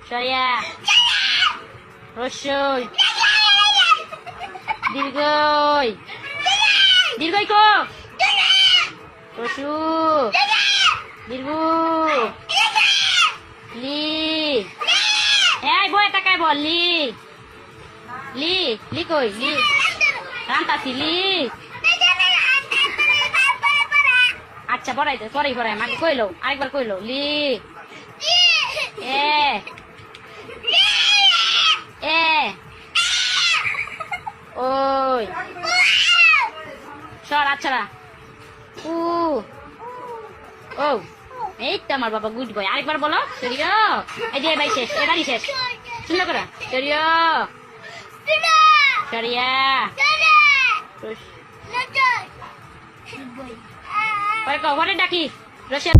সরিয়া রসই দীর্ঘই দীর্ঘই কো রসু দীর্ঘ লি এই বই তাকাই বল লি লি লি কই লি রান্তাছি লি আচ্ছা পড়াই দে পড়াই পড়াই মাকে কইলো আরেকবার কইলো লি এ এ ওই সর আচ্ছা উ ও এই তো আমার বাবা গুড বয় আরেকবার বলো সরিয়া এই যে ভাই শেষ এবারই শেষ সুন্দর করে সরিয়া সরিয়া ঘরে ডাকি রসিয়া